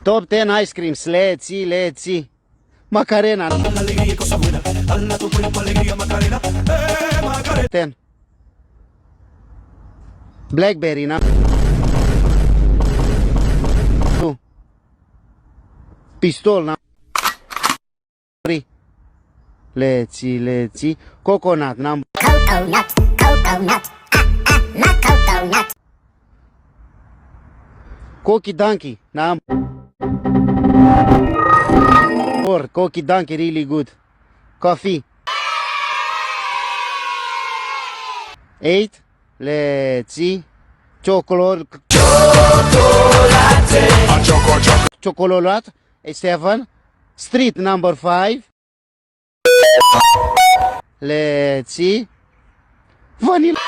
Top 10 ice creams. Let's see. Macarena. 10. Blackberry, na? 2. Pistol, na? 3. Let's see. Coconut, number. Coconut, not coconut. Cocky Donkey, number 4. Cocky Donkey, really good. Coffee. 8. Let's see. Chocolate. 7. Street, number 5. Let's see. Vanilla.